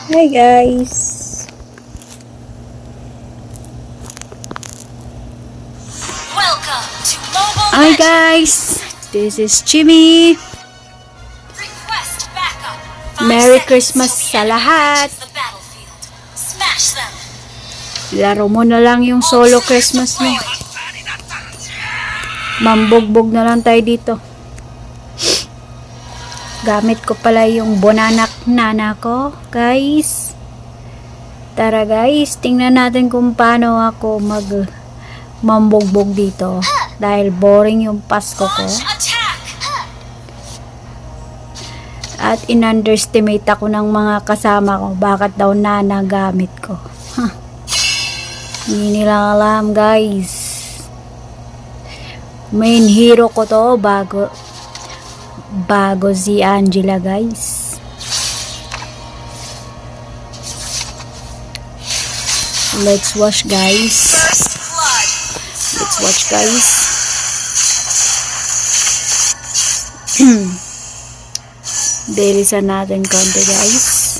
Hi guys. Welcome to Mobile Hi Legends. guys. This is Jimmy. Request backup. Merry 5 seconds Christmas till the sa enemy lahat. reaches the battlefield. Smash them. Laro mo na lang yung All solo troops Christmas mo. deployed. Mambugbog na lang tayo dito. Gamit ko pala yung bonanak nana ko, guys. Tara guys, tingnan natin kung paano ako mambugbog dito. Dahil boring yung Pasko ko. Launch attack. At in-underestimate ako ng mga kasama ko. Bakit daw nana gamit ko. Hindi nila alam guys. Main hero ko to bago si Angela guys. Let's watch guys. First blood. Let's watch guys. Delisan natin konti guys.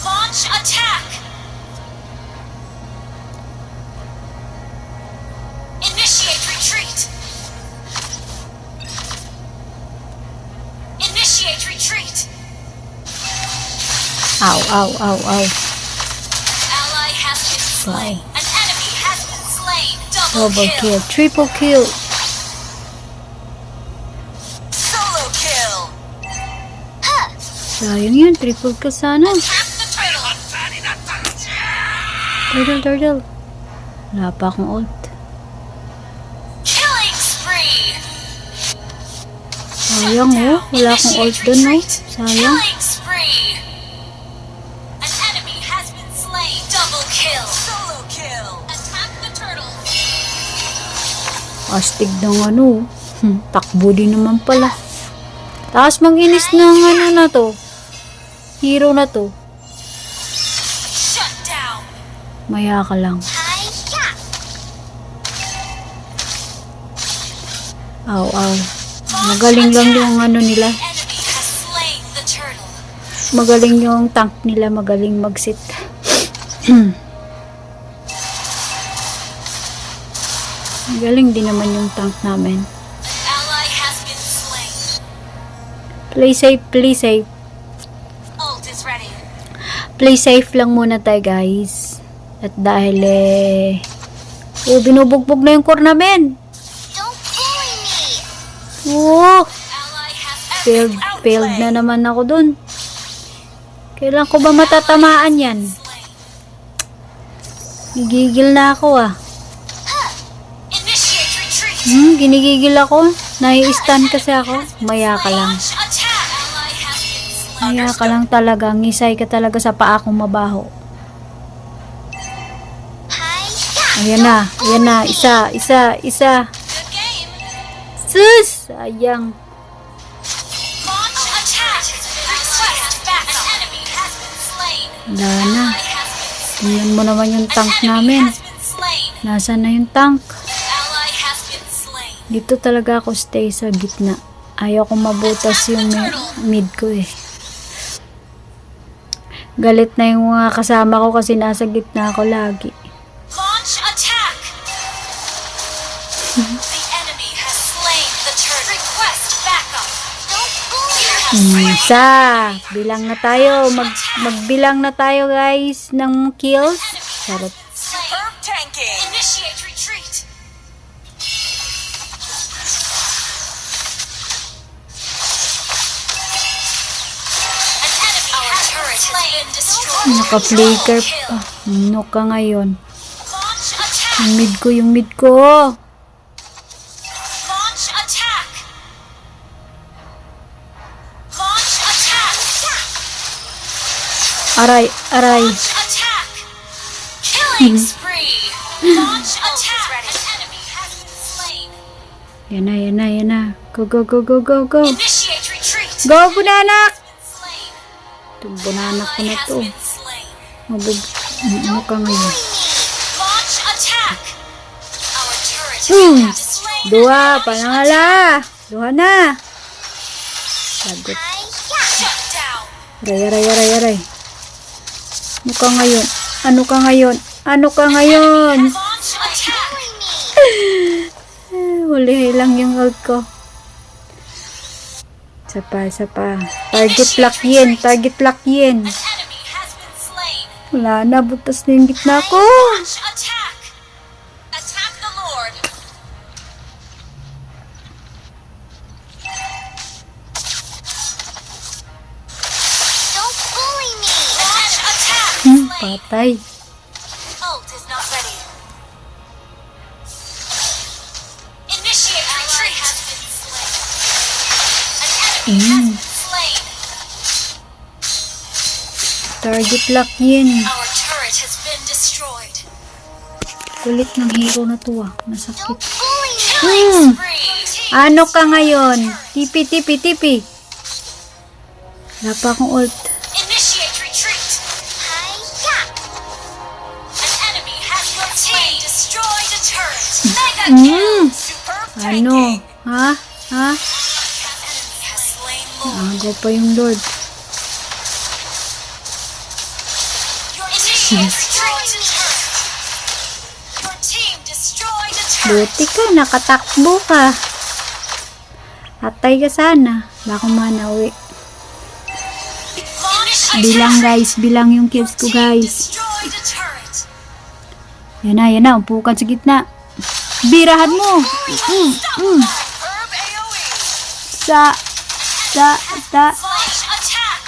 Launch attack. Initiate retreat. Initiate retreat. Ow, ow, ow, ow. Ally has been slain. An enemy has been slain. Double Double kill. kill, triple kill. Solo kill. Sayang yun, triple kill sana. Tap the turtle. Turtle. Wala pa akong ult. Killing spree. Sayang oh, wala akong ult dun oh. Sayang. Killing spree. An enemy has been slain. Double kill. Solo kill. Attack the turtle. Astig ng ano. Takbo din naman pala. Taas manginis ng ano na to. Hero na to. Shut down. Maya ka lang. Aw, aw. Magaling lang yung ano nila. Enemy has slain the turtle. Magaling yung tank nila. Magaling mag-sit. Magaling din naman yung tank namin. Ally has been slain. Play safe, play safe. Ult is ready. Play safe lang muna tayo guys. At dahil binubugbog na yung core namin. Don't bully me. Oh, Ally has failed na naman ako dun. Kailan ko ba matatamaan yan? Gigigil na ako ah. Initiate retreat. Ginigigil ako. Nai-stun kasi ako. Maya ka lang. Launch attack. Ally has been slain. Maya ka lang talaga. Ngisay ka talaga sa paa kong mabaho. Ayan na. Ayan na. Isa. Good game. Sus! Sayang. Launch attack. Request backup. An enemy has been slain. Wala na. Ally has been slain. Tingnan mo naman yung An tank enemy namin. has been slain. Nasaan na yung tank? Ally has been slain. Dito talaga ako stay sa gitna. Ayaw kong mabutas yung mid ko eh. Galit na yung mga kasama ko kasi nasa gitna ako lagi. Launch attack. The enemy has slain the turtle. Request backup. Don't bully. Isa. Bilang na tayo. Magbilang na tayo guys ng kills. Charot. Superb tanking. Initiate retreat. An enemy has been destroyed. Naka-flicker pa. Ano ka ngayon? Launch attack. Yung mid ko. Launch attack. Launch attack. Aray. Launch attack. Killing spree. Launch attack. An enemy has been slain. Yan na. Go. Initiate retreat. Go, bunanak! Been slain. Itong bunanak ko na Ally has to. been slain. Ano ka ngayon? Launch attack. Our turret Hmm. has been slain. Duha, panangala. Duha na. Lagot. Shut down. Aray. Ano ka ngayon? Ano ka ngayon? Ano ka ngayon? Launch attack. Huli lang yung ult ko. Isa pa. Target lock yin. An enemy has been slain. Wala na, butas na yung gitna ko. Launch attack. Attack the Lord. Don't bully me. Launch attack. Slain. Patay. Ult is not ready. Initiate retreat. Has been slain. An enemy has been slain. Target lock yin. Our turret has been destroyed. Kulit ng hero na to ah. Masakit. Killing spree. Ano ka ngayon? Tipi. Wala pa akong ult. Initiate retreat. An enemy has been slain. Destroyed a turret. Mega kill. Superb Ano? tanking. Ha? An enemy has slain Lord. Agaw pa yung Lord. Initiate retreat. Your team destroyed a turret. Buti ka, nakatakbo ka. Atay ka sana. Wala akong manauwi. Launch Bilang attack. guys, bilang yung kills ko Team guys. destroyed a turret. Yan na, umpukan sa gitna. Birahan mo. Herb AoE. Sa. Launch attack.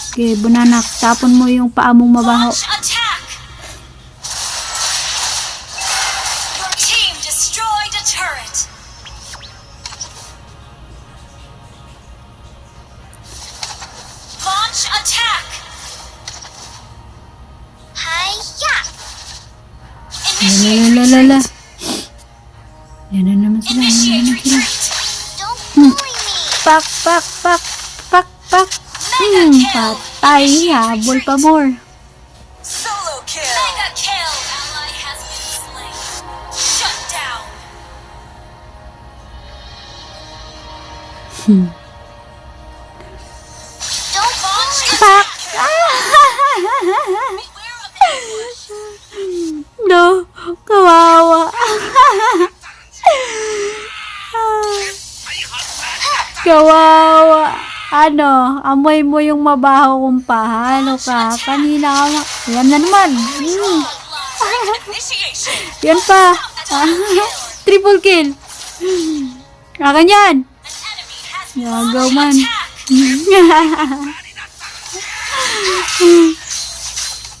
Okay, bunanak. Tapon mo yung paa mong mabaho. Launch attack. Your team destroyed a turret. Launch attack. Hiya. Initiate Lalalala. retreat. Yan na naman sila. Initiate retreat. Don't bully me. Pak. Mega kill. Patay. Habol pa more. Solo kill. Mega kill. Ally has been slain. Shut down. Don't launch Pak. Beware of ambush. No. Kawawa. Kawawa. Ano? Amoy mo yung mabaho kong paha. Ano ka? Kanina ka ma... Yan na naman. Initiation. Yan pa. Triple kill. Akan yan. An enemy has Yagaw launched man. attack.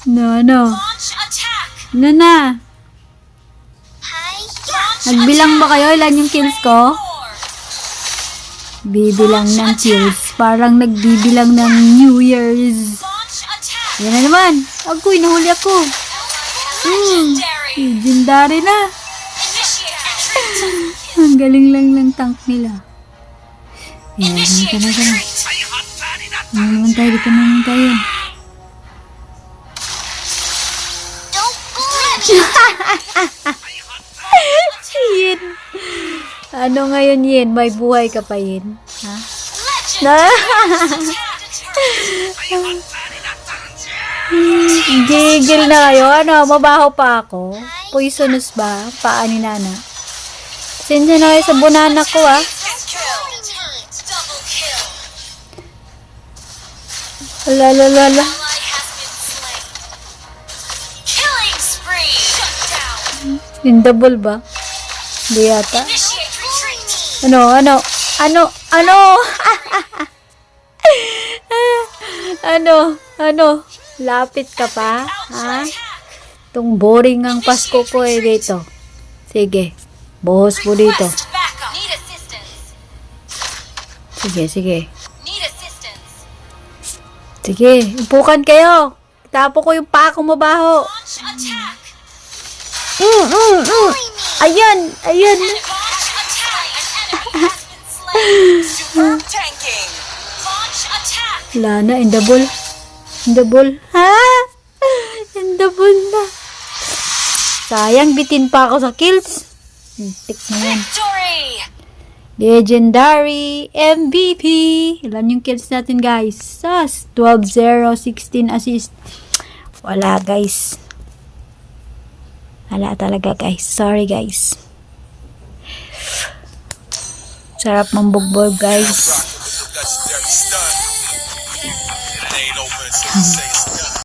No. Launch attack. Ano na? Launch Nagbilang ba kayo? Ilan yung kills ko? more. Bibilang ng kills. Parang nagbibilang ng New Year's. Launch attack. Yan na naman. Agoy, nahuli ako. Legendary. Legendary na. Initiate retreat. Ang galing lang ng tank nila. Yan, Initiate dito na. retreat. Dito naman tayo. Don't bully me. Yin. Ano ngayon, Yin? May buhay ka pa, Yin? Ha? Legendary. Gigil na kayo. Ano, mabaho pa ako? Poisonous ba? Paa ni Nana. Sensya na kayo sa bunana ko, ah. Double kill. Lalalala. Ally has been slain. Killing spree. Shut down. Yung double ba? Hindi yata. Initiate retreat. Ano? Lapit ka pa? Ha? Itong boring ang Pasko ko eh dito. Sige. Buhos po dito. Request backup. Need assistance. Sige. Need assistance. Sige. Upukan kayo. Tapo ko yung paa kong mabaho. Launch attack. Ayan. Launch attack. An enemy has been slain. Superb tanking. Launch attack. Wala na. Indabol. Ha? Indabol na. Sayang, bitin pa ako sa kills. Tik na yan. Victory! Legendary MVP. Ilan yung kills natin, guys? 12-0, 16 assist. Wala, guys. Wala talaga, guys. Sorry, guys. Sarap mambugbog, guys. Rockin' with the legendary stun. And it ain't over until we say it's done.